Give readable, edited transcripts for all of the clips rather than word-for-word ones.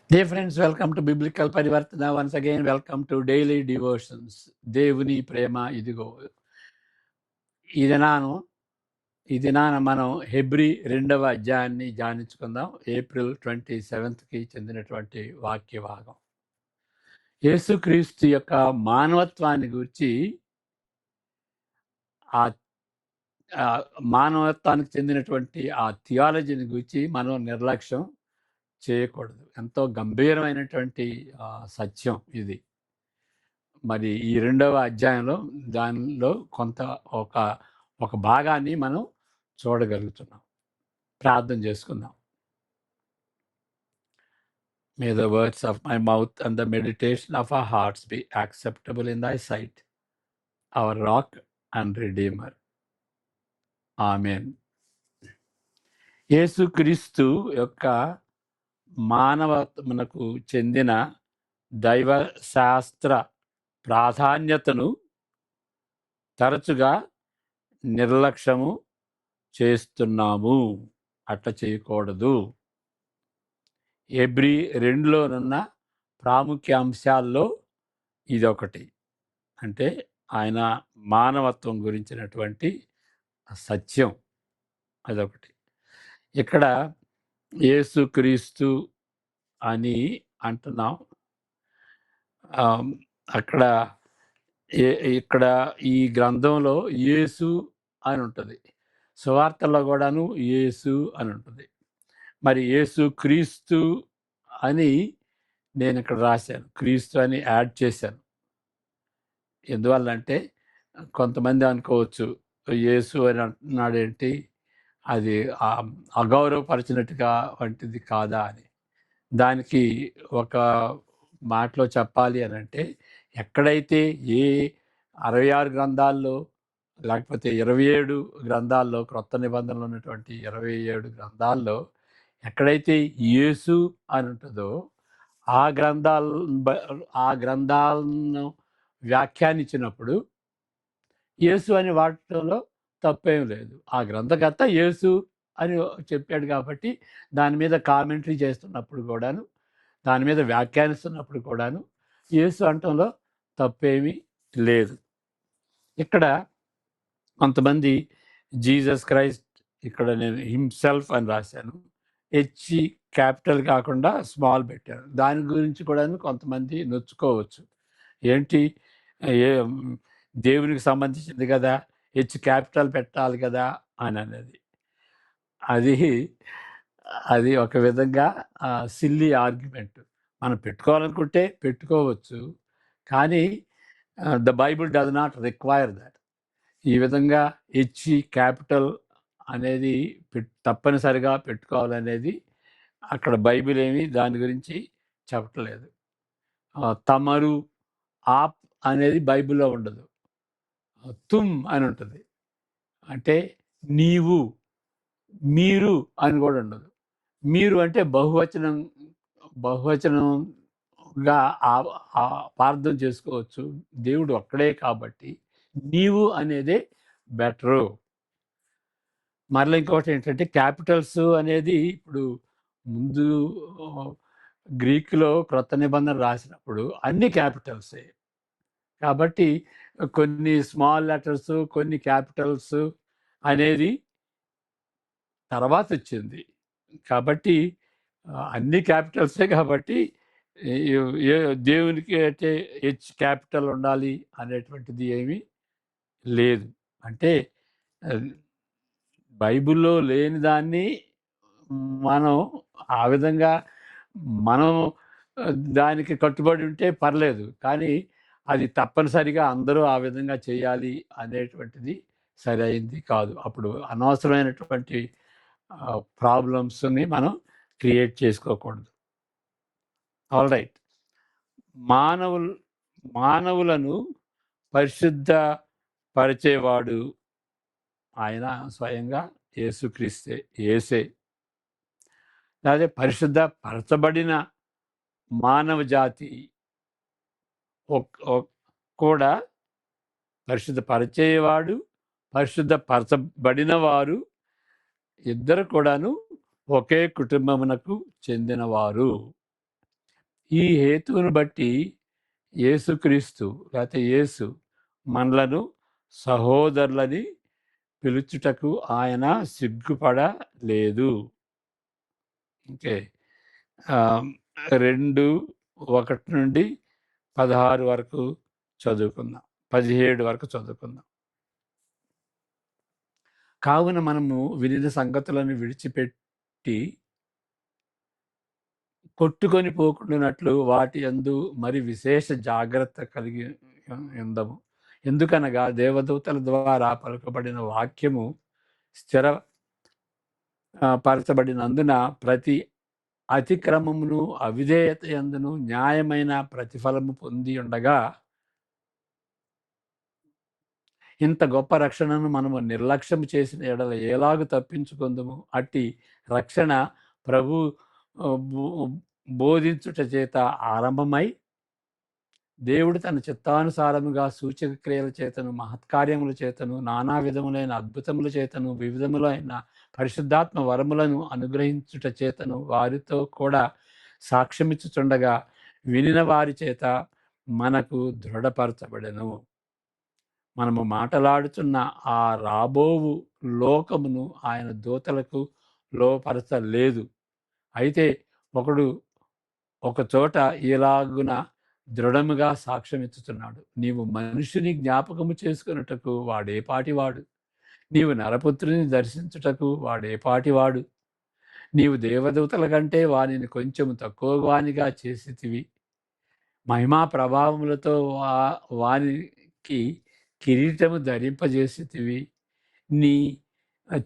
Dear friends, welcome to Biblical Parivartana. Once again, welcome to Daily Devotions. దేవుని ప్రేమ ఇదిగో. ఈ దినాన మనం హెబ్రీ 2వ అధ్యాయాన్ని ధ్యానించుకుందాం. ఏప్రిల్ 27కి చెందినటువంటి వాక్య భాగం. యేసుక్రీస్తు యొక్క మానవత్వాన్ని గురించి, ఆ మానవత్వానికి చెందినటువంటి ఆ థియాలజీని గురించి మనం నిర్లక్ష్యం చేయకూడదు. ఎంతో గంభీరమైనటువంటి సత్యం ఇది. మరి ఈ 2వ అధ్యాయంలో దానిలో కొంత ఒక భాగాన్ని మనం చూడగలుగుతున్నాం. ప్రార్థన చేసుకుందాం. May the words of my mouth and the meditation of our hearts be acceptable in thy sight, our rock and redeemer. ఆమేన్. యేసుక్రీస్తు యొక్క మానవత్వమునకు చెందిన దైవ శాస్త్ర ప్రాధాన్యతను తరచుగా నిర్లక్ష్యము చేస్తున్నాము. అట్లా చేయకూడదు. హెబ్రీ 2లోనున్న ప్రాముఖ్య అంశాల్లో ఇదొకటి. అంటే ఆయన మానవత్వం గురించినటువంటి సత్యం అదొకటి. ఇక్కడ యేసుక్రీస్తు అని అంటున్నాం. అక్కడ ఇక్కడ ఈ గ్రంథంలో యేసు అని ఉంటుంది, సువార్తల్లో కూడాను యేసు అని ఉంటుంది. మరి యేసు క్రీస్తు అని నేను ఇక్కడ రాశాను, క్రీస్తు అని యాడ్ చేశాను. ఎందువల్లంటే కొంతమంది అనుకోవచ్చు, యేసు అని అంటున్నాడేంటి, అది అగౌరవపరిచినట్టుగా వంటిది కాదా అని. దానికి ఒక మాటలో చెప్పాలి అని అంటే, ఎక్కడైతే ఏ 66 గ్రంథాల్లో లేకపోతే 27 గ్రంథాల్లో, క్రొత్త నిబంధనలు ఉన్నటువంటి 27 గ్రంథాల్లో ఎక్కడైతే యేసు అని ఉంటుందో ఆ గ్రంథాలను వ్యాఖ్యానించినప్పుడు యేసు అని వాడటంలో తప్పేం లేదు. ఆ గ్రంథకర్త యేసు అని చెప్పాడు కాబట్టి దాని మీద కామెంటరీ చేస్తున్నప్పుడు కూడాను, దాని మీద వ్యాఖ్యానిస్తున్నప్పుడు కూడాను యేసు అంటంలో తప్పేమీ లేదు. ఇక్కడ కొంతమంది జీసస్ క్రైస్ట్, ఇక్కడ నేను హిమ్సెల్ఫ్ అని రాశాను, హెచ్ క్యాపిటల్ కాకుండా స్మాల్ పెట్టాను. దాని గురించి కూడా కొంతమంది నొచ్చుకోవచ్చు. ఏంటి, దేవునికి సంబంధించింది కదా, హెచ్ క్యాపిటల్ పెట్టాలి కదా అని అనేది. అది ఒక విధంగా సిల్లీ ఆర్గ్యుమెంట్. మనం పెట్టుకోవాలనుకుంటే పెట్టుకోవచ్చు, కానీ the Bible does not require that. ఈ విధంగా హెచ్ క్యాపిటల్ అనేది తప్పనిసరిగా పెట్టుకోవాలనేది అక్కడ బైబిల్ ఏమి దాని గురించి చెప్పట్లేదు. తమరు, ఆప్ అనేది బైబిల్లో ఉండదు. తుమ్ అని ఉంటుంది. అంటే నీవు, మీరు అని కూడా ఉండదు. మీరు అంటే బహువచనంగా అపార్థం చేసుకోవచ్చు. దేవుడు ఒక్కడే కాబట్టి నీవు అనేదే బెటరు. మరలా ఇంకొకటి ఏంటంటే, క్యాపిటల్స్ అనేది ఇప్పుడు ముందు గ్రీకులో క్రొత్త నిబంధన రాసినప్పుడు అన్ని క్యాపిటల్సే. కాబట్టి కొన్ని స్మాల్ లెటర్స్, కొన్ని క్యాపిటల్స్ అనేది తర్వాత వచ్చింది. కాబట్టి అన్ని క్యాపిటల్సే. కాబట్టి దేవునికి అయితే హెచ్ క్యాపిటల్ ఉండాలి అనేటువంటిది ఏమీ లేదు. అంటే బైబిల్లో లేని దాన్ని మనం ఆ విధంగా మనం దానికి కట్టుబడి ఉంటే పర్లేదు, కానీ అది తప్పనిసరిగా అందరూ ఆ విధంగా చేయాలి అనేటువంటిది సరైంది కాదు. అప్పుడు అనవసరమైనటువంటి ప్రాబ్లమ్స్ని మనం క్రియేట్ చేసుకోకూడదు. All right. మానవులను పరిశుద్ధ పరిచేవాడు ఆయన స్వయంగా యేసే. అదే పరిశుద్ధ పరచబడిన మానవ జాతి కూడా, పరిశుద్ధ పరిచేవాడు, పరిశుద్ధ పరచబడిన వారు ఇద్దరు కూడాను ఒకే కుటుంబమునకు చెందినవారు. ఈ హేతువును బట్టి యేసుక్రీస్తు లేకపోతే యేసు మనలను సహోదరులని పిలుచుటకు ఆయన సిగ్గుపడలేదు. ఓకే. 2:1-16 వరకు చదువుకుందాం. 17 వరకు చదువుకుందాం. కావున మనము వినిన సంగతులను విడిచిపెట్టి కొట్టుకొని పోకుండానట్లు వాటి యందు మరి విశేష జాగ్రత్త కలిగి ఉందము. ఎందుకనగా దేవదూతల ద్వారా పలుకబడిన వాక్యము స్థిర పరచబడినందున ప్రతి అతిక్రమమును అవిధేయత యందును న్యాయమైన ప్రతిఫలము పొంది ఉండగా, ఇంత గొప్ప రక్షణను మనము నిర్లక్ష్యము చేసిన ఎడల ఎలాగు తప్పించుకొందుము? అట్టి రక్షణ ప్రభు బోధించుట చేత ఆరంభమై దేవుడు తన చిత్తానుసారముగా సూచక క్రియల చేతను మహత్కార్యముల చేతను నానా విధములైన అద్భుతముల చేతను వివిధములైన పరిశుద్ధాత్మ వరములను అనుగ్రహించుట చేతను వారితో కూడా సాక్ష్యమిచ్చుచుండగా వినిన వారి చేత మనకు దృఢపరచబడెను. మనము మాటలాడుచున్న ఆ రాబోవు లోకమును ఆయన దూతలకు లోపరచలేదు. అయితే ఒకడు ఒక చోట ఇలాగున దృఢముగా సాక్ష్యమిచ్చుచున్నాడు. నీవు మనుషుని జ్ఞాపకము చేసుకొనుటకు వాడేపాటివాడు? నీవు నరపుత్రుని దర్శించుటకు వాడేపాటివాడు? నీవు దేవదూతల కంటే వానిని కొంచెము తక్కువ వానిగా చేసితివి. మహిమా ప్రభావములతో వానికి కిరీటము ధరింపజేసితివి. నీ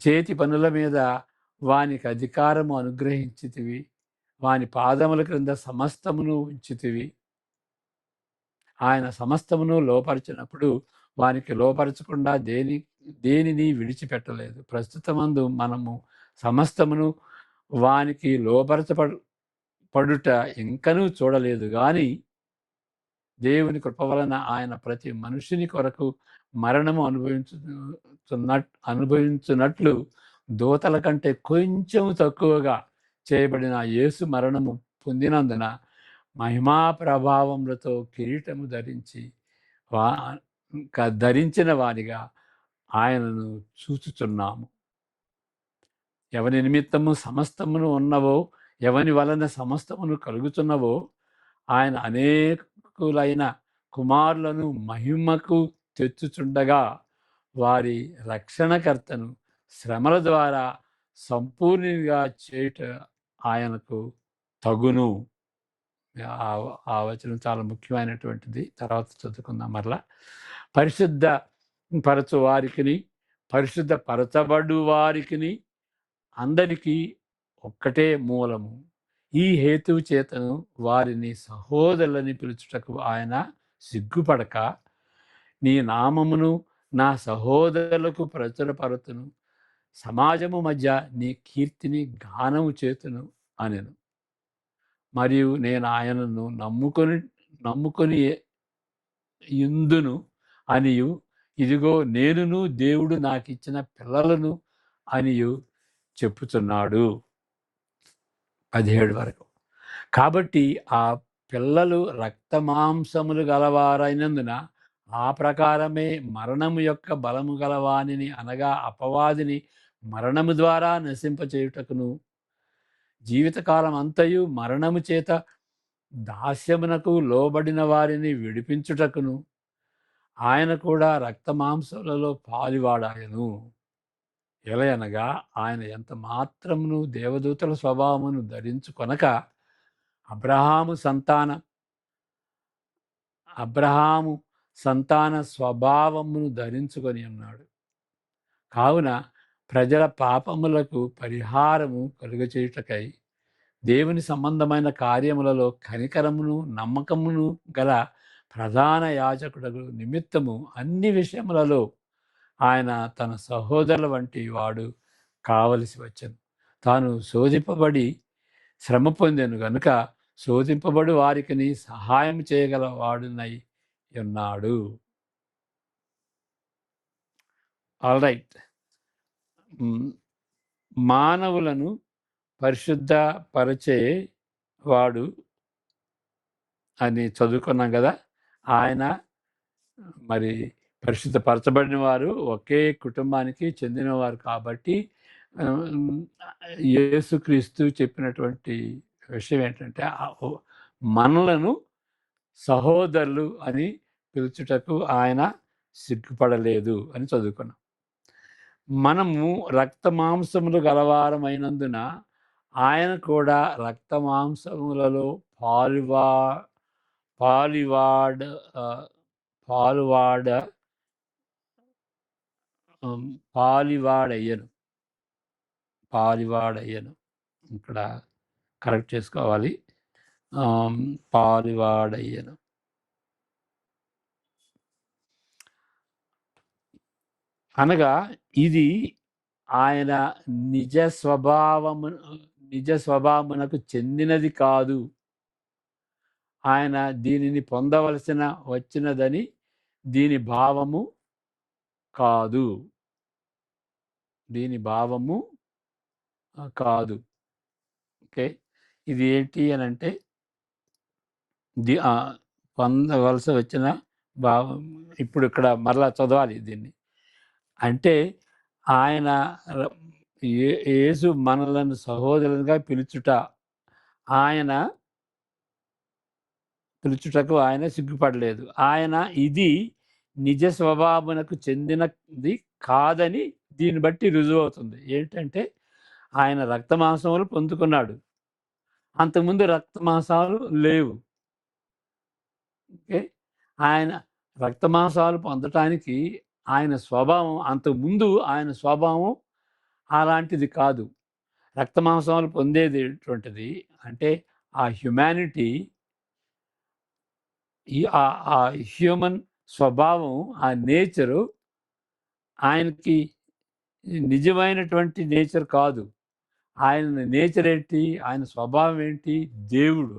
చేతి పనుల మీద వానికి అధికారము అనుగ్రహించితివి. వాని పాదముల క్రింద సమస్తమును ఉంచితివి. ఆయన సమస్తమును లోపరిచినప్పుడు వానికి లోపరచకుండా దేనిని విడిచిపెట్టలేదు. ప్రస్తుతమందు మనము సమస్తమును వానికి పడుట ఇంకనూ చూడలేదు గాని దేవుని కృప వలన ఆయన ప్రతి మనుషుని కొరకు మరణము అనుభవించున్నట్లు దూతల కంటే కొంచెం తక్కువగా చేయబడిన యేసు మరణము పొందినందున మహిమా ప్రభావములతో కిరీటము ధరించిన వానిగా ఆయనను చూచుచున్నాము. ఎవని నిమిత్తము సమస్తమును ఉన్నవో, ఎవని వలన సమస్తమును కలుగుచున్నవో ఆయన అనేకులైన కుమారులను మహిమకు తెచ్చుచుండగా వారి రక్షణకర్తను శ్రమల ద్వారా సంపూర్ణంగా చేయుట ఆయనకు తగును. ఆ వచనం చాలా ముఖ్యమైనటువంటిది. తర్వాత చదువుకుందాం మరలా. పరిశుద్ధ పరచు వారికిని పరిశుద్ధ పరచబడు వారికిని అందరికీ ఒక్కటే మూలము. ఈ హేతువు చేతను వారిని సహోదరులని పిలుచుటకు ఆయన సిగ్గుపడక, నీ నామమును నా సహోదరులకు ప్రచురపరుతును, సమాజము మధ్య నీ కీర్తిని గానము చేతును అనెను. మరియు నేను ఆయనను నమ్ముకొని ఇందును అనియు, ఇదిగో నేనును దేవుడు నాకిచ్చిన పిల్లలను అనియు చెప్పుచున్నాడు. 17 వరకు. కాబట్టి ఆ పిల్లలు రక్తమాంసములు గలవారైనందున ఆ ప్రకారమే మరణము యొక్క బలము గలవానిని అనగా అపవాదిని మరణము ద్వారా నశింపచేయుటకును, జీవితకాలం అంతయు మరణము చేత దాస్యమునకు లోబడిన వారిని విడిపించుటకును ఆయన కూడా రక్తమాంసములలో పాలివాడాయను. ఎలయనగా ఆయన ఎంత మాత్రమును దేవదూతల స్వభావమును ధరించుకొనక అబ్రహాము సంతాన స్వభావమును ధరించుకొని ఉన్నాడు. కావున ప్రజల పాపములకు పరిహారము కలుగచేయుటకై దేవుని సంబంధమైన కార్యములలో కనికరమును నమ్మకమును గల ప్రధాన యాజకుడు నిమిత్తము అన్ని విషయములలో ఆయన తన సహోదరుల వంటి వాడు కావలసి వచ్చెను. తాను శోధింపబడి శ్రమ పొందెను గనుక శోధింపబడి వారికి సహాయం చేయగల వాడునై ఉన్నాడు. All right. మానవులను పరిశుద్ధపరచే వాడు అని చదువుకున్నాం కదా. ఆయన మరి పరిశుద్ధపరచబడిన వారు, ఒకే కుటుంబానికి చెందినవారు కాబట్టి యేసుక్రీస్తు చెప్పినటువంటి విషయం ఏంటంటే మనలను సహోదరులు అని పిలుచుటకు ఆయన సిగ్గుపడలేదు అని చదువుకున్నాం. మనము రక్త మాంసములు గలవారమైనందున ఆయన కూడా రక్త మాంసములలో పాలువాడ పాలివాడయ్యను. ఇక్కడ కరెక్ట్ చేసుకోవాలి. పాలివాడయ్యను. అనగా ఇది ఆయన నిజ స్వభావమునకు చెందినది కాదు. ఆయన దీనిని పొందవలసిన వచ్చినదని దీని భావము కాదు. ఓకే. ఇది ఏంటి అని అంటే పొందవలసి వచ్చిన భావం. ఇప్పుడు ఇక్కడ మరలా చదవాలి దీన్ని. అంటే ఆయన యేసు మనలను సహోదరులుగా పిలుచుటకు ఆయన సిగ్గుపడలేదు. ఆయన ఇది నిజ స్వభావమునకు చెందినది కాదని దీన్ని బట్టి రుజువు అవుతుంది. ఏంటంటే ఆయన రక్త మాంసములు పొందుకున్నాడు. అంతకుముందు రక్త మాంసాలు లేవు. ఓకే. ఆయన రక్త మాంసాలు పొందటానికి ఆయన స్వభావం అంతకుముందు ఆయన స్వభావం అలాంటిది కాదు. రక్త మాంసాలు పొందేది ఎటువంటిది అంటే ఆ హ్యుమానిటీ, ఆ హ్యూమన్ స్వభావం, ఆ నేచరు ఆయనకి నిజమైనటువంటి నేచర్ కాదు. ఆయన నేచర్ ఏంటి? ఆయన స్వభావం ఏంటి? దేవుడు.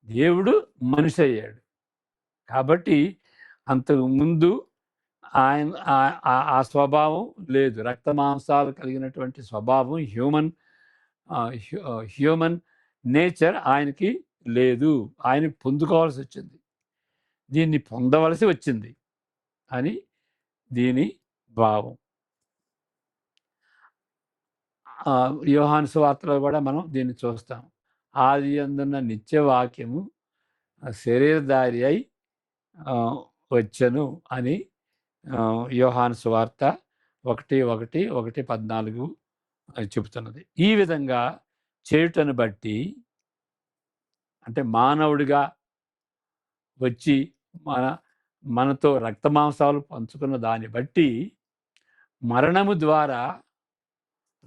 దేవుడు మనిషి అయ్యాడు. కాబట్టి అంతకుముందు ఆయన ఆ స్వభావం లేదు. రక్త మాంసాలు కలిగినటువంటి స్వభావం హ్యూమన్ నేచర్ ఆయనకి లేదు. ఆయన పొందుకోవాల్సి వచ్చింది. దీన్ని పొందవలసి వచ్చింది అని దీని భావం. యోహాను సువార్తలో కూడా మనం దీన్ని చూస్తాం. ఆది యందున్న నిత్యవాక్యము శరీరధారి అయి వచ్చెను అని యోహాను సువార్త 1:14 చెబుతున్నది. ఈ విధంగా చేయుటను బట్టి అంటే మానవుడిగా వచ్చి మనతో రక్త మాంసాలు పంచుకున్న దాన్ని బట్టి మరణము ద్వారా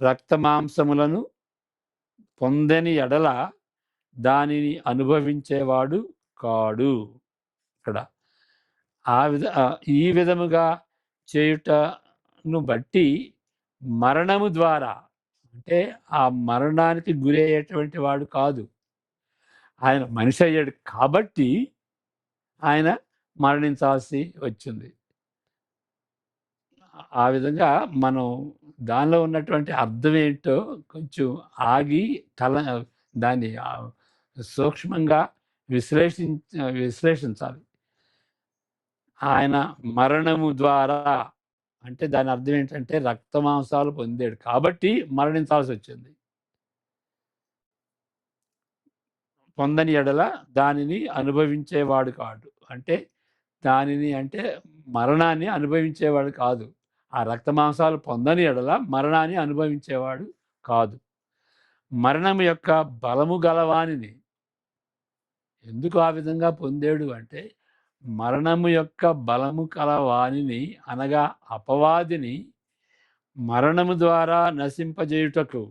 రక్త మాంసములను పొందని ఎడల దానిని అనుభవించేవాడు కాడు. ఇక్కడ ఈ విధముగా చేయుటను బట్టి మరణము ద్వారా అంటే ఆ మరణానికి గురయ్యేటువంటి వాడు కాదు. ఆయన మనిషి అయ్యాడు కాబట్టి ఆయన మరణించాల్సి వచ్చింది. ఆ విధంగా మనం దానిలో ఉన్నటువంటి అర్థం ఏంటో కొంచెం ఆగి దాన్ని సూక్ష్మంగా విశ్లేషించాలి. ఆయన మరణము ద్వారా అంటే దాని అర్థం ఏంటంటే రక్త మాంసాలు పొందాడు కాబట్టి మరణించాల్సి వచ్చింది. పొందని ఎడల దానిని అనుభవించేవాడు కాదు. అంటే మరణాన్ని అనుభవించేవాడు కాదు. ఆ రక్త మాంసాలు పొందని ఎడల మరణాన్ని అనుభవించేవాడు కాదు. మరణం యొక్క బలము గలవానిని ఎందుకు ఆ విధంగా పొందాడు అంటే మరణము యొక్క బలము కలవానిని అనగా అపవాదిని మరణము ద్వారా నశింపజేయుటకు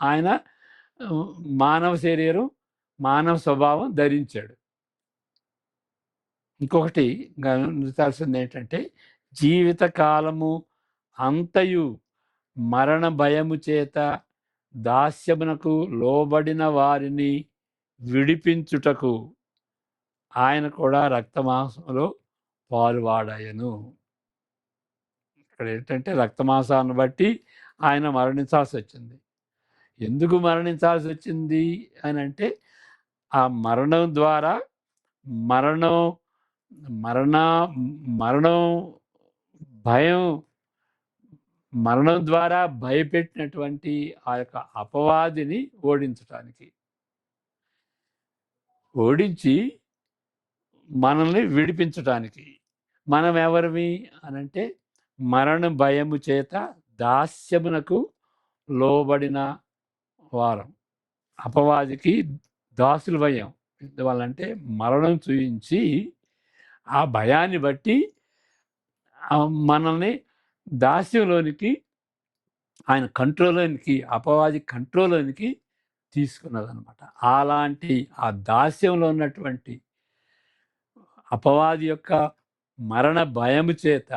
ఆయన మానవ శరీరం మానవ స్వభావం ధరించాడు. ఇంకొకటి గమనించాల్సింది ఏంటంటే జీవిత కాలము అంతయు మరణ భయము చేత దాస్యమునకు లోబడిన వారిని విడిపించుటకు ఆయన కూడా రక్తమాంసంలో పాలువాడాయను. ఇక్కడ ఏంటంటే రక్తమాంసాన్ని బట్టి ఆయన మరణించాల్సి వచ్చింది. ఎందుకు మరణించాల్సి వచ్చింది అని అంటే, ఆ మరణం ద్వారా మరణం మరణ మరణం భయం మరణం ద్వారా భయపెట్టినటువంటి ఆ యొక్క అపవాదిని ఓడించటానికి, ఓడించి మనల్ని విడిపించటానికి. మనం ఎవరిమి అనంటే, మరణ భయము చేత దాస్యమునకు లోబడిన వారం. అపవాదికి దాసులు భయం. ఎందువల్లంటే మరణం చూయించి ఆ భయాన్ని బట్టి మనల్ని దాస్యంలోనికి, ఆయన కంట్రోల్లోనికి, అపవాది కంట్రోల్లోనికి తీసుకున్నదనమాట. అలాంటి ఆ దాస్యంలో ఉన్నటువంటి అపవాది యొక్క మరణ భయము చేత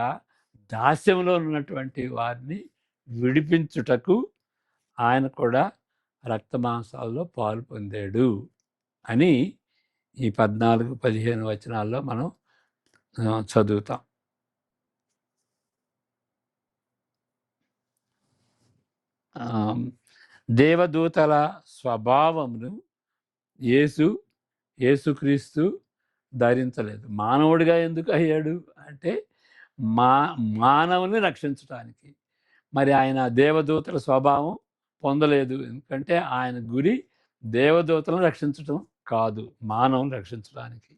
దాస్యంలో ఉన్నటువంటి వారిని విడిపించుటకు ఆయన కూడా రక్తమాంసాల్లో పాలు పొందాడు అని ఈ 14-15 వచనాల్లో మనం చదువుతాం. దేవదూతల స్వభావమును యేసుక్రీస్తు ధరించలేదు. మానవుడిగా ఎందుకు అయ్యాడు అంటే, మానవుని రక్షించటానికి. మరి ఆయన దేవదూతల స్వభావం పొందలేదు. ఎందుకంటే ఆయన గురి దేవదూతలను రక్షించటం కాదు, మానవుని రక్షించడానికి.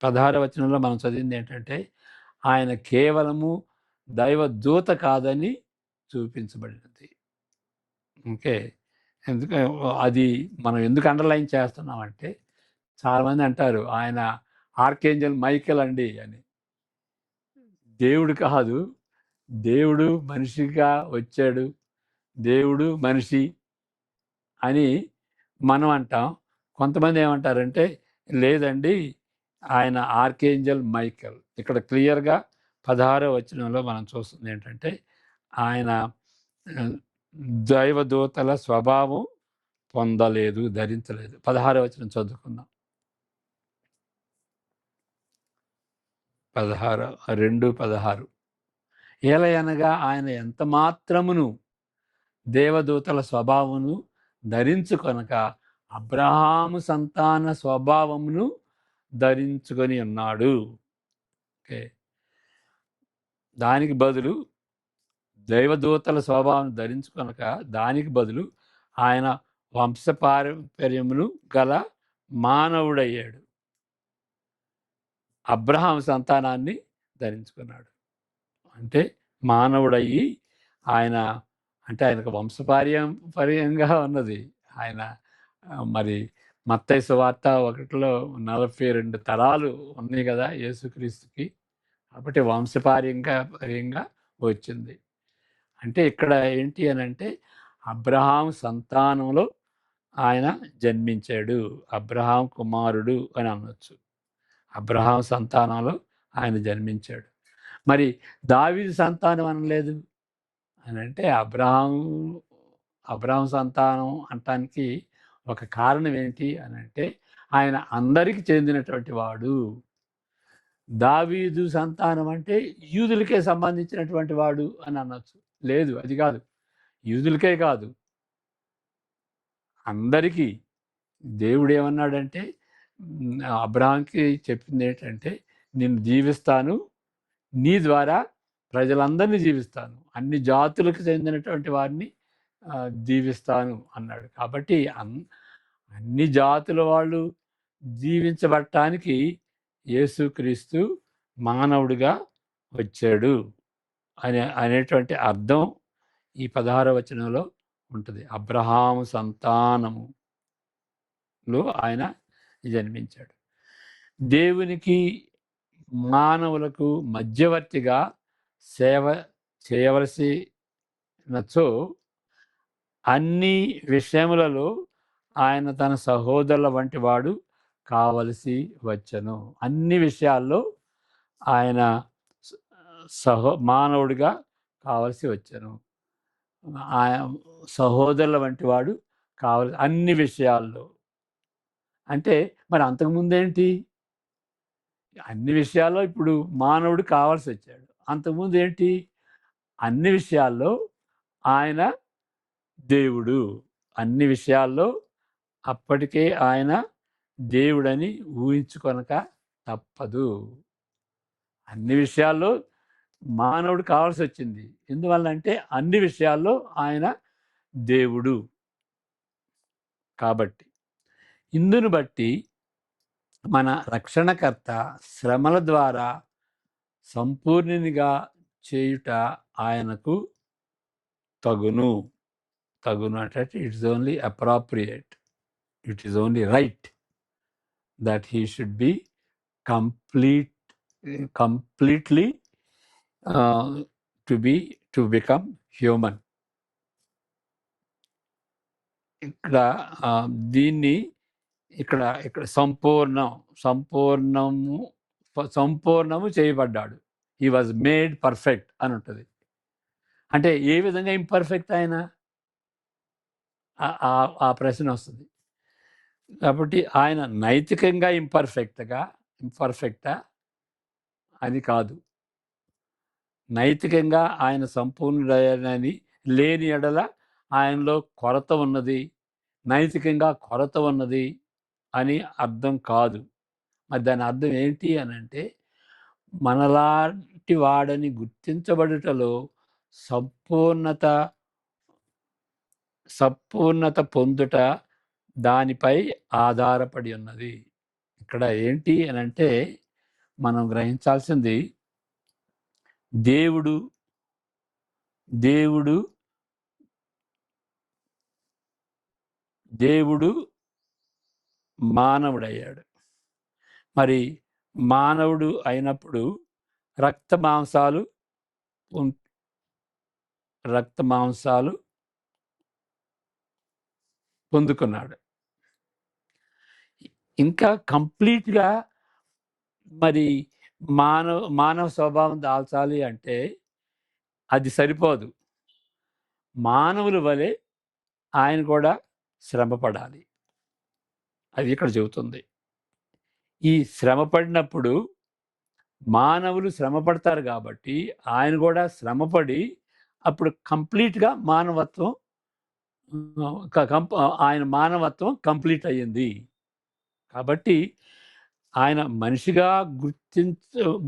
16వ వచనంలో మనం చదివింది ఏంటంటే, ఆయన కేవలము దైవదూత కాదని చూపించబడినది. ఓకే. అది మనం ఎందుకు అండర్లైన్ చేస్తున్నామంటే, చాలామంది అంటారు ఆయన ఆర్కేంజల్ మైకేల్ అండి అని. దేవుడు కాదు, దేవుడు మనిషిగా వచ్చాడు, దేవుడు మనిషి అని మనం అంటాం. కొంతమంది ఏమంటారంటే, లేదండి ఆయన ఆర్కేంజల్ మైకేల్. ఇక్కడ క్లియర్గా 16వ వచనంలో మనం చూస్తుంది ఏంటంటే, ఆయన దైవదూతల స్వభావం పొందలేదు, ధరించలేదు. 16వ వచనం చదువుకుందాం. 2:16 ఏలయనగా ఆయన ఎంత మాత్రమును దేవదూతల స్వభావమును ధరించుకొనక అబ్రహాము సంతాన స్వభావమును ధరించుకొని ఉన్నాడు. ఓకే. దానికి బదులు దైవదూతల స్వభావం ధరించుకొనక దానికి బదులు ఆయన వంశపారంపర్యమును గల మానవుడయ్యాడు. అబ్రహాం సంతానాన్ని ధరించుకున్నాడు. అంటే మానవుడయ్యి ఆయన, అంటే ఆయనకు వంశపారంపర్యంగా ఉన్నది. ఆయన మరి మత్తయి సువార్త 1లో 42 తరాలు ఉన్నాయి కదా యేసుక్రీస్తుకి. కాబట్టి వంశపారంపర్యంగా వచ్చింది. అంటే ఇక్కడ ఏంటి అని అంటే, అబ్రహాం సంతానంలో ఆయన జన్మించాడు, అబ్రహాం కుమారుడు అని అనొచ్చు. అబ్రహాం సంతానంలో ఆయన జన్మించాడు. మరి దావీదు సంతానం అనలేదు అని అంటే, అబ్రహాం సంతానం అనటానికి ఒక కారణం ఏంటి అని అంటే, ఆయన అందరికి చెందినటువంటి వాడు. దావీదు సంతానం అంటే యూదులకే సంబంధించినటువంటి వాడు అని అనొచ్చు. లేదు, అది కాదు. యూదులకే కాదు, అందరికీ. దేవుడు ఏమన్నాడంటే, అబ్రహాంకి చెప్పింది ఏంటంటే, నిన్ను దీవిస్తాను, నీ ద్వారా ప్రజలందరినీ జీవిస్తాను, అన్ని జాతులకు చెందినటువంటి వారిని దీవిస్తాను అన్నాడు. కాబట్టి అన్ని జాతుల వాళ్ళు జీవించబడటానికి యేసుక్రీస్తు మానవుడిగా వచ్చాడు అనేటువంటి అర్థం ఈ 16వ వచనంలో ఉంటుంది. అబ్రహాము సంతానములో ఆయన జన్మించాడు. దేవునికి మానవులకు మధ్యవర్తిగా సేవ చేయవలసినచో అన్ని విషయములలో ఆయన తన సహోదరుల వంటి వాడు కావలసి వచ్చెను. అన్ని విషయాల్లో ఆయన మానవుడిగా కావలసి వచ్చెను. సహోదరుల వంటి వాడు కావాలి అన్ని విషయాల్లో. అంటే మరి అంతకుముందేంటి? అన్ని విషయాల్లో ఇప్పుడు మానవుడు కావాల్సి వచ్చాడు. అంతకుముందు ఏంటి? అన్ని విషయాల్లో ఆయన దేవుడు. అన్ని విషయాల్లో అప్పటికే ఆయన దేవుడని ఊహించుకొనక తప్పదు. అన్ని విషయాల్లో మానవుడు కావాల్సి వచ్చింది. ఎందువల్లంటే అన్ని విషయాల్లో ఆయన దేవుడు కాబట్టి. ఇందును బట్టి మన రక్షణకర్త శ్రమల ద్వారా సంపూర్ణునిగా చేయుట ఆయనకు తగును. తగును అంటే it's only appropriate, it is only right that he should be completely to become human. ఇక్కడ దీన్ని ఇక్కడ సంపూర్ణము చేయబడ్డాడు. హీ వాజ్ మేడ్ పర్ఫెక్ట్ అని ఉంటుంది. అంటే ఏ విధంగా ఇంపర్ఫెక్ట్ ఆయన? ఆ ప్రశ్న వస్తుంది. కాబట్టి ఆయన నైతికంగా ఇంపర్ఫెక్టా అని కాదు. నైతికంగా ఆయన సంపూర్ణుడని లేని ఎడల ఆయనలో కొరత ఉన్నది, నైతికంగా కొరత ఉన్నది అని అర్థం కాదు. మరి దాని అర్థం ఏంటి అని అంటే, మనలాంటి వాడని గుర్తించబడుటలో సంపూర్ణత పొందుట దానిపై ఆధారపడి ఉన్నది. ఇక్కడ ఏంటి అని అంటే, మనం గ్రహించాల్సింది దేవుడు మానవుడయ్యాడు. మరి మానవుడు అయినప్పుడు రక్త మాంసాలు పొందుకున్నాడు. ఇంకా కంప్లీట్గా మరి మానవ స్వభావం దాల్చాలి అంటే అది సరిపోదు. మానవుల వలె ఆయన కూడా శ్రమ పడాలి. అది ఇక్కడ చెబుతుంది. ఈ శ్రమ పడినప్పుడు మానవులు శ్రమ పడతారు కాబట్టి ఆయన కూడా శ్రమపడి అప్పుడు కంప్లీట్గా ఆయన మానవత్వం కంప్లీట్ అయ్యింది. కాబట్టి ఆయన మనిషిగా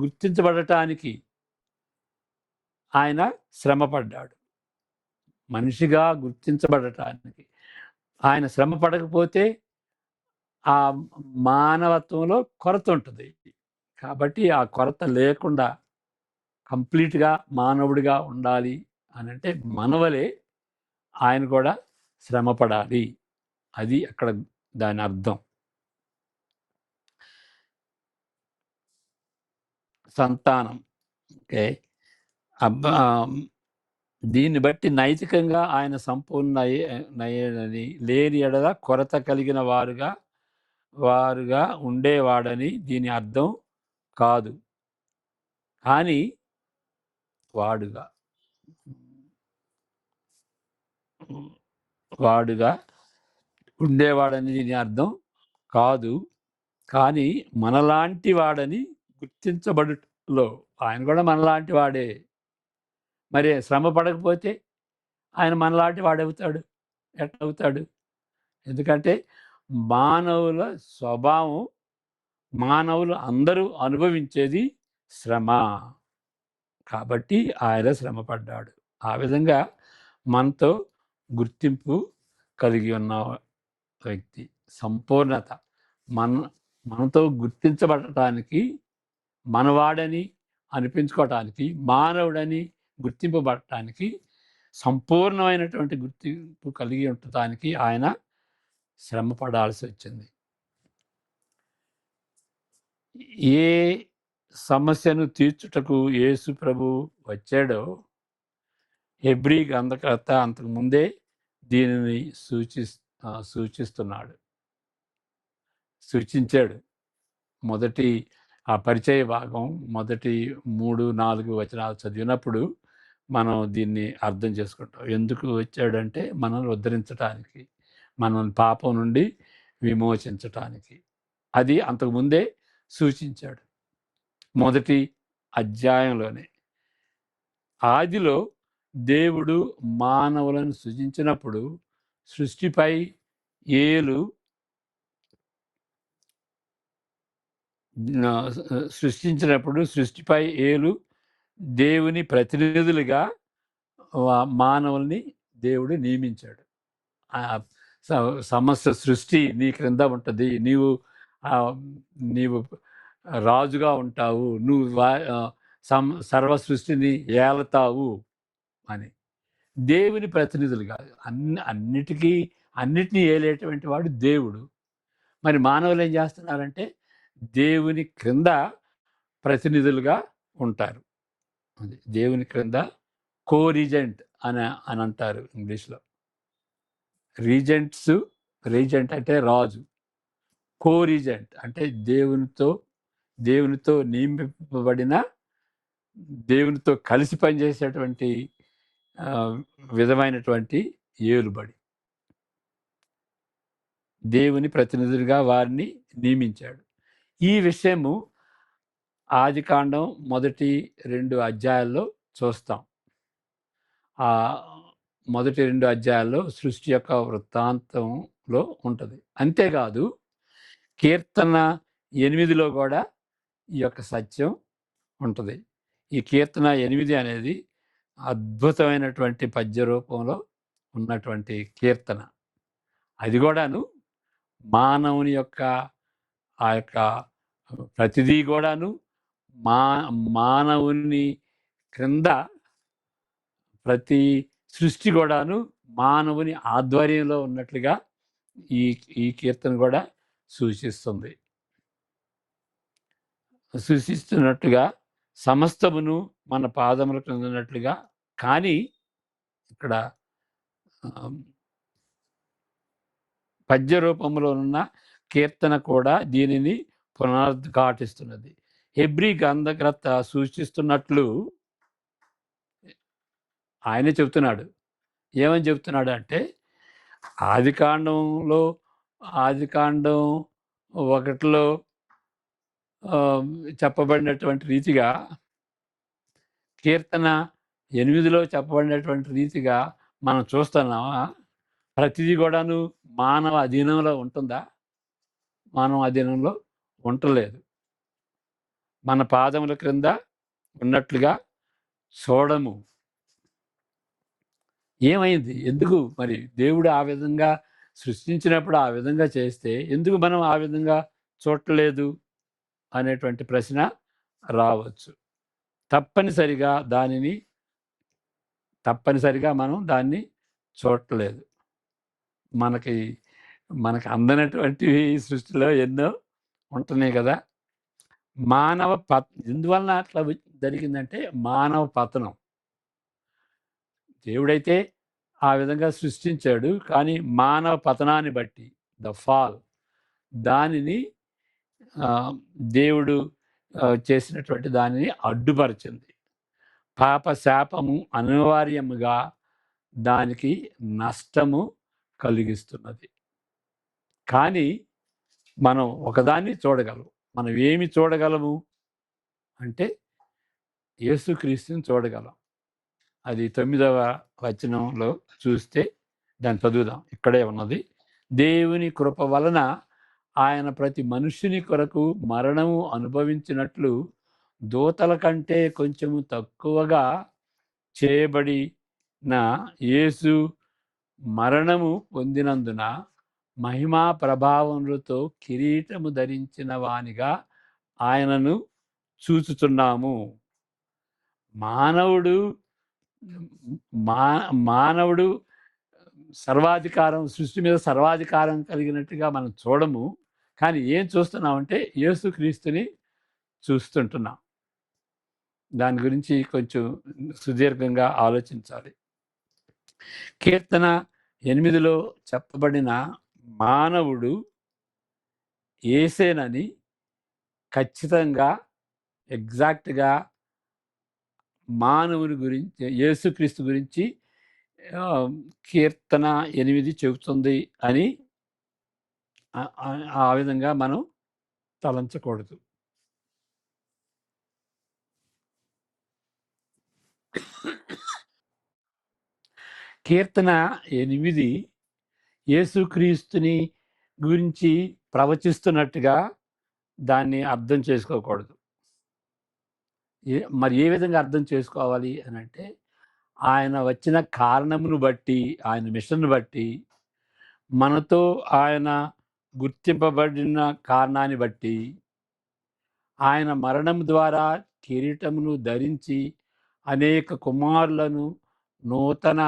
గుర్తించబడటానికి ఆయన శ్రమపడ్డాడు. మనిషిగా గుర్తించబడటానికి ఆయన శ్రమ పడకపోతే ఆ మానవత్వంలో కొరత ఉంటుంది. కాబట్టి ఆ కొరత లేకుండా కంప్లీట్గా మానవుడిగా ఉండాలి అని అంటే మనవలే ఆయన కూడా శ్రమ పడాలి. అది అక్కడ దాని అర్థం. సంతానం ఓకే. దీన్ని బట్టి నైతికంగా ఆయన సంపూర్ణని లేని ఎడల కొరత కలిగిన వారుగా ఉండేవాడని దీని అర్థం కాదు. కానీ వాడుగా ఉండేవాడని దీని అర్థం కాదు. కానీ మనలాంటి వాడని గుర్తించబడులో ఆయన కూడా మనలాంటి వాడే. మరి శ్రమ పడకపోతే ఆయన మనలాంటి వాడవుతాడు. ఎట్లా అవుతాడు? ఎందుకంటే మానవుల స్వభావం, మానవులు అందరూ అనుభవించేది శ్రమ. కాబట్టి ఆయన శ్రమ పడ్డాడు. ఆ విధంగా మనతో గుర్తింపు కలిగి ఉన్న వ్యక్తి, సంపూర్ణత, మనతో గుర్తించబడటానికి, మనవాడని అనిపించుకోవటానికి, మానవుడని గుర్తింపబడటానికి, సంపూర్ణమైనటువంటి గుర్తింపు కలిగి ఉండటానికి ఆయన శ్రమ పడాల్సి వచ్చింది. ఏ సమస్యను తీర్చుటకు యేసు ప్రభు వచ్చాడో హెబ్రీ గ్రంథకర్త అంతకుముందే దీనిని సూచించాడు. మొదటి ఆ పరిచయ భాగం మొదటి 3-4 వచనాలు చదివినప్పుడు మనం దీన్ని అర్థం చేసుకుంటాం. ఎందుకు వచ్చాడంటే మనల్ని ఉద్ధరించటానికి, మనల్ని పాపం నుండి విమోచించటానికి. అది అంతకుముందే సూచించాడు. మొదటి అధ్యాయంలోనే ఆదిలో దేవుడు మానవులను సృజించినప్పుడు సృష్టిపై ఏలు సృష్టించినప్పుడు సృష్టిపై ఏలు దేవుని ప్రతినిధులుగా మానవుల్ని దేవుడు నియమించాడు. సమస్త సృష్టి నీ క్రింద ఉంటుంది, నీవు రాజుగా ఉంటావు, నువ్వు సర్వ సృష్టిని ఏలతావు అని. దేవుని ప్రతినిధులుగా అన్నిటినీ ఏలేటువంటి వాడు దేవుడు. మరి మానవులు ఏం చేస్తున్నారంటే దేవుని క్రింద ప్రతినిధులుగా ఉంటారు. అది దేవుని క్రింద కో రీజెంట్ అని అంటారు ఇంగ్లీష్లో. రీజెంట్ అంటే రాజు, కో రీజెంట్ అంటే దేవునితో నియమింపబడిన, దేవునితో కలిసి పనిచేసేటువంటి విధమైనటువంటి ఏలుబడి. దేవుని ప్రతినిధులుగా వారిని నియమించాడు. ఈ విషయము ఆదికాండం 1-2 అధ్యాయాల్లో చూస్తాం. ఆ మొదటి 2 అధ్యాయాల్లో సృష్టి యొక్క వృత్తాంతంలో ఉంటుంది. అంతేకాదు కీర్తన 8లో కూడా ఈ యొక్క సత్యం ఉంటుంది. ఈ కీర్తన 8 అనేది అద్భుతమైనటువంటి పద్య రూపంలో ఉన్నటువంటి కీర్తన. అది కూడాను మానవుని యొక్క ఆ యొక్క ప్రతిదీ కూడాను మానవుని క్రింద ప్రతి సృష్టి కూడాను మానవుని ఆధ్వర్యంలో ఉన్నట్లుగా ఈ కీర్తన కూడా సూచిస్తున్నట్టుగా సమస్తమును మన పాదముల క్రింద ఉన్నట్లుగా. కానీ ఇక్కడ పద్య రూపంలో ఉన్న కీర్తన కూడా దీనిని పునరుద్ఘాటిస్తున్నది. హెబ్రీ గ్రంథకర్త సూచిస్తున్నట్లు ఆయనే చెబుతున్నాడు. ఏమని చెబుతున్నాడు అంటే ఆదికాండం 1లో చెప్పబడినటువంటి రీతిగా, కీర్తన 8లో చెప్పబడినటువంటి రీతిగా మనం చూస్తున్నామా? ప్రతిదీ కూడాను మానవ అధీనంలో ఉంటుందా? మానవ అధీనంలో ఉండలేదు. మన పాదముల క్రింద ఉన్నట్లుగా చూడము. ఏమైంది? ఎందుకు మరి దేవుడు ఆ విధంగా సృష్టించినప్పుడు ఆ విధంగా చేస్తే ఎందుకు మనం ఆ విధంగా చూడలేదు అనేటువంటి ప్రశ్న రావచ్చు. తప్పనిసరిగా మనం దాన్ని చూడలేదు. మనకి అందనటువంటివి సృష్టిలో ఎన్నో ఉంటున్నాయి కదా. ఎందువలన అట్లా జరిగిందంటే మానవ పతనం. దేవుడైతే ఆ విధంగా సృష్టించాడు, కానీ మానవ పతనాన్ని బట్టి ద ఫాల్, దానిని దేవుడు చేసినటువంటి దానిని అడ్డుపరిచింది. పాప శాపము అనివార్యముగా దానికి నష్టము కలిగిస్తున్నది. కానీ మనం ఒకదాన్ని చూడగలము. మనం ఏమి చూడగలము అంటే యేసుక్రీస్తుని చూడగలం. అది 9వ వచనంలో చూస్తే దాన్ని చదువుదాం. ఇక్కడే ఉన్నది. దేవుని కృప వలన ఆయన ప్రతి మనుష్యుని కొరకు మరణము అనుభవించినట్లు దూతల కంటే కొంచెము తక్కువగా చేయబడిన యేసు మరణము పొందినందున మహిమా ప్రభావములతో కిరీటము ధరించిన వానిగా ఆయనను చూచుచున్నాము. మానవుడు సర్వాధికారం, సృష్టి మీద సర్వాధికారం కలిగినట్టుగా మనం చూడము. కానీ ఏం చూస్తున్నామంటే యేసుక్రీస్తుని చూస్తుంటున్నాం. దాని గురించి కొంచెం సుదీర్ఘంగా ఆలోచించాలి. కీర్తన 8లో చెప్పబడిన మానవుడు యేసేనని ఖచ్చితంగా ఎగ్జాక్ట్గా మానవుని గురించి, యేసుక్రీస్తు గురించి కీర్తన 8 చెబుతుంది అని ఆ విధంగా మనం తలంచకూడదు. కీర్తన 8 యేసుక్రీస్తుని గురించి ప్రవచిస్తున్నట్టుగా దాన్ని అర్థం చేసుకోకూడదు. మరి ఏ విధంగా అర్థం చేసుకోవాలి అనంటే, ఆయన వచ్చిన కారణమును బట్టి, ఆయన మిషన్‌ను బట్టి, మనతో ఆయన గుర్తింపబడిన కారణాన్ని బట్టి, ఆయన మరణం ద్వారా కిరీటమును ధరించి అనేక కుమారులను నూతన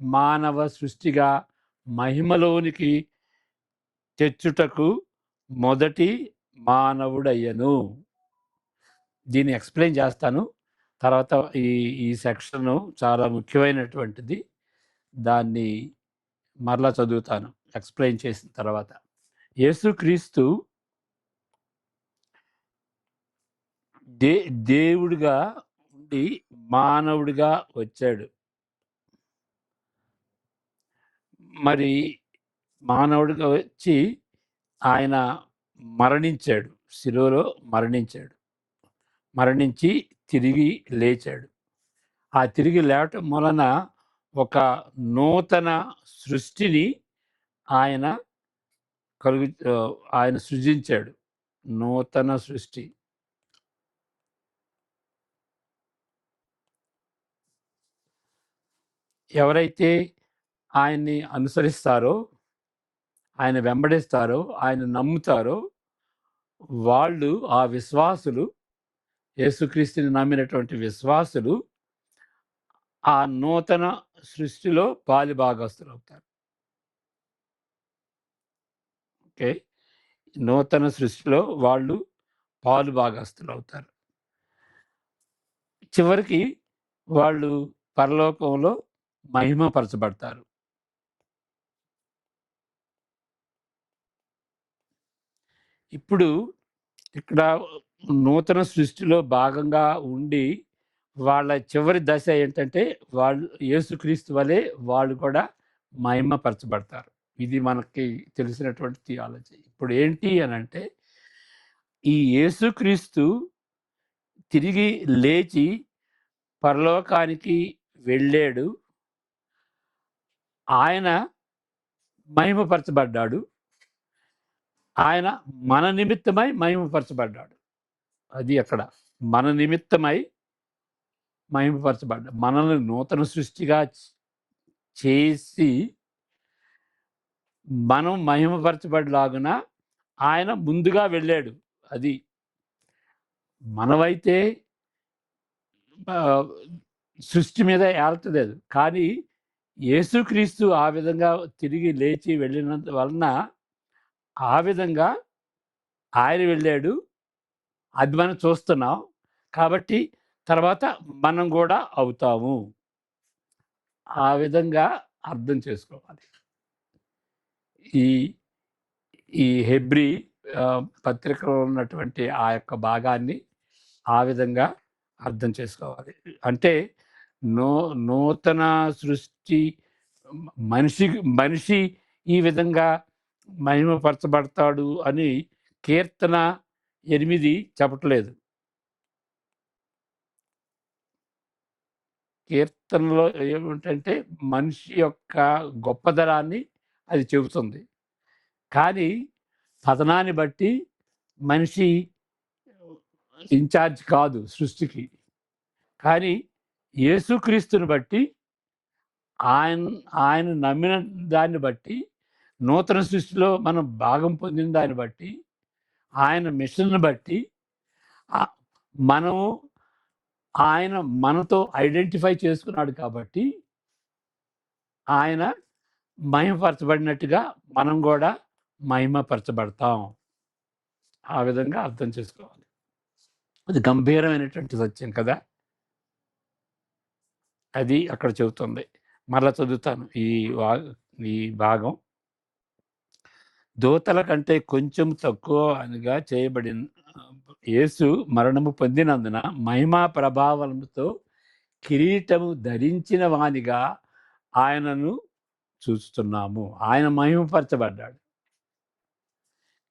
మానవ సృష్టిగా మహిమలోనికి తెచ్చుటకు మొదటి మానవుడయ్యను. దీన్ని ఎక్స్‌ప్లెయిన్ చేస్తాను. తర్వాత ఈ ఈ సెక్షను చాలా ముఖ్యమైనటువంటిది. దాన్ని మరలా చదువుతాను ఎక్స్‌ప్లెయిన్ చేసిన తర్వాత. యేసుక్రీస్తు దేవుడిగా ఉండి మానవుడిగా వచ్చాడు. మరి మానవుడిగా వచ్చి ఆయన మరణించాడు. శిలువలో మరణించాడు. మరణించి తిరిగి లేచాడు. ఆ తిరిగి లేవటం వలన ఒక నూతన సృష్టిని ఆయన ఆయన సృజించాడు. నూతన సృష్టి. ఎవరైతే ఆయన్ని అనుసరిస్తారో, ఆయన వెంబడిస్తారో, ఆయన నమ్ముతారో, వాళ్ళు ఆ విశ్వాసులు, యేసుక్రీస్తుని నమ్మినటువంటి విశ్వాసులు ఆ నూతన సృష్టిలో పాలిభాగస్తులవుతారు. ఓకే. నూతన సృష్టిలో వాళ్ళు పాలుభాగస్తులవుతారు. చివరికి వాళ్ళు పరలోకంలో మహిమపరచబడతారు. ఇప్పుడు ఇక్కడ నూతన సృష్టిలో భాగంగా ఉండి వాళ్ళ చివరి దశ ఏంటంటే, వాళ్ళు యేసుక్రీస్తు వలె వాళ్ళు కూడా మహిమపరచబడతారు. ఇది మనకి తెలిసినటువంటి థియాలజీ. ఇప్పుడు ఏంటి అనంటే, ఈ యేసుక్రీస్తు తిరిగి లేచి పరలోకానికి వెళ్ళాడు. ఆయన మహిమపరచబడ్డాడు. ఆయన మన నిమిత్తమై మహిమపరచబడ్డాడు. అది అక్కడ. మన నిమిత్తమై మహిమపరచబడ్డాడు. మనల్ని నూతన సృష్టిగా చేసి మనం మహిమపరచబడలాగున ఆయన ముందుగా వెళ్ళాడు. అది. మనమైతే సృష్టి మీద ఏలతలేదు. కానీ యేసుక్రీస్తు ఆ విధంగా తిరిగి లేచి వెళ్ళినంత వలన ఆ విధంగా ఆయన వెళ్ళాడు. అది మనం చూస్తున్నాం. కాబట్టి తర్వాత మనం కూడా అవుతాము. ఆ విధంగా అర్థం చేసుకోవాలి. ఈ ఈ హెబ్రీ పత్రికలో ఉన్నటువంటి ఆ యొక్క భాగాన్ని ఆ విధంగా అర్థం చేసుకోవాలి. అంటే నూతన సృష్టి మనిషి ఈ విధంగా మహిమపరచబడతాడు అని కీర్తన 8 చెప్పట్లేదు. కీర్తనలో ఏమిటంటే మనిషి యొక్క గొప్పదనాన్ని అది చెబుతుంది. కానీ పతనాన్ని బట్టి మనిషి ఇన్ఛార్జ్ కాదు సృష్టికి. కానీ యేసుక్రీస్తుని బట్టి ఆయన ఆయన నమ్మిన దాన్ని బట్టి, నూతన సృష్టిలో మనం భాగం పొందిన దాన్ని బట్టి, ఆయన మిషన్‌ని బట్టి మనము ఆయన మనతో ఐడెంటిఫై చేసుకున్నాడు కాబట్టి, ఆయన మహిమపరచబడినట్టుగా మనం కూడా మహిమపరచబడతాం. ఆ విధంగా అర్థం చేసుకోవాలి. అది గంభీరమైనటువంటి సత్యం కదా! అది అక్కడ చెబుతుంది. మరలా చదువుతాను ఈ భాగం. దూతల కంటే కొంచెం తక్కువ అనిగా చేయబడిన యేసు మరణము పొందినందున మహిమా ప్రభావముతో కిరీటము ధరించిన వానిగా ఆయనను చూస్తున్నాము. ఆయన మహిమపరచబడ్డాడు.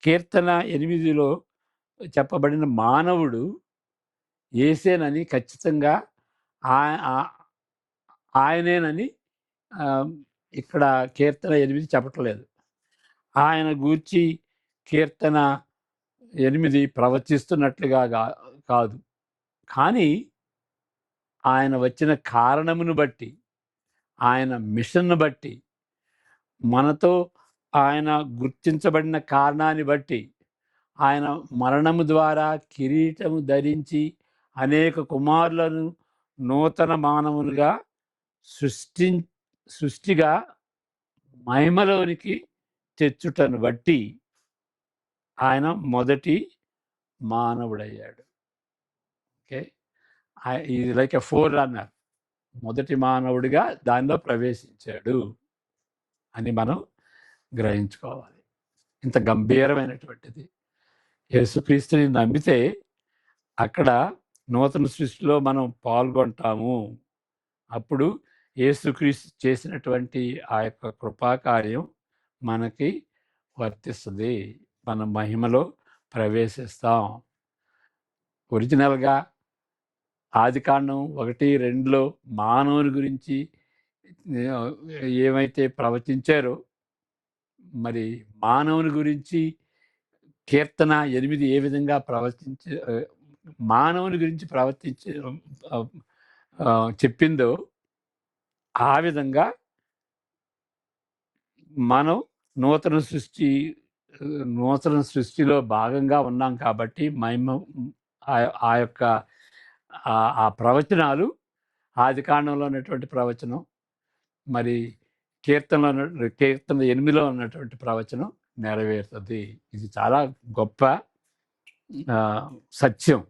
కీర్తన 8లో చెప్పబడిన మానవుడు యేసేనని ఖచ్చితంగా ఆయనేనని ఇక్కడ కీర్తన 8 చెప్పట్లేదు. ఆయన గూర్చి కీర్తన 8 ప్రవచిస్తున్నట్లుగా కాదు. కానీ ఆయన వచ్చిన కారణమును బట్టి, ఆయన మిషన్‌ను బట్టి, మనతో ఆయన గుర్తించబడిన కారణాన్ని బట్టి, ఆయన మరణము ద్వారా కిరీటము ధరించి అనేక కుమారులను నూతన మానవులుగా సృష్టిగా మహిమలోనికి తెచ్చుటను బట్టి ఆయన మొదటి మానవుడయ్యాడు. ఓకే, ఇది లైక్ ఎ ఫోర్ రన్నర్, మొదటి మానవుడిగా దానిలో ప్రవేశించాడు అని మనం గ్రహించుకోవాలి. ఇంత గంభీరమైనటువంటిది. యేసుక్రీస్తుని నమ్మితే అక్కడ నూతన సృష్టిలో మనం పాల్గొంటాము. అప్పుడు యేసుక్రీస్తు చేసినటువంటి ఆ యొక్క కృపాకార్యం మనకి వర్తిస్తుంది. మనం మహిమలో ప్రవేశిస్తాం. ఒరిజినల్గా ఆదికాండం 1-2లో మానవుని గురించి ఏమైతే ప్రవచించారో, మరి మానవుని గురించి కీర్తన 8 ఏ విధంగా మానవుని గురించి చెప్పిందో ఆ విధంగా మనం నూతన సృష్టిలో భాగంగా ఉన్నాం కాబట్టి ఆ యొక్క ఆ ప్రవచనాలు, ఆదికాండంలో ఉన్నటువంటి ప్రవచనం, మరి కీర్తన 8లో ఉన్నటువంటి ప్రవచనం నెరవేరుతుంది. ఇది చాలా గొప్ప సత్యం.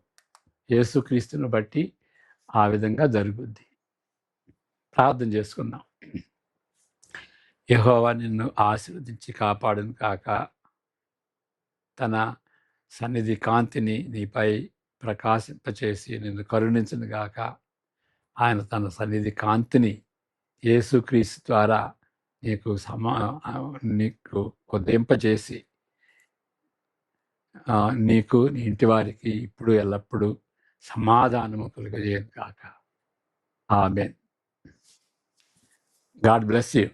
యేసుక్రీస్తుని బట్టి ఆ విధంగా జరుగుద్ది. ప్రార్థన చేసుకుందాం. యెహోవా నిన్ను ఆశీర్వదించి కాపాడును కాక, తన సన్నిధి కాంతిని నీపై ప్రకాశింపచేసి నిన్ను కరుణించును గాక. ఆయన తన సన్నిధి కాంతిని యేసుక్రీస్తు ద్వారా నీకు ఉదయింపచేసి నీకు నీ ఇంటి వారికి ఇప్పుడు ఎల్లప్పుడూ సమాధానము కలుగజేయును గాక. ఆమేన్. God bless you.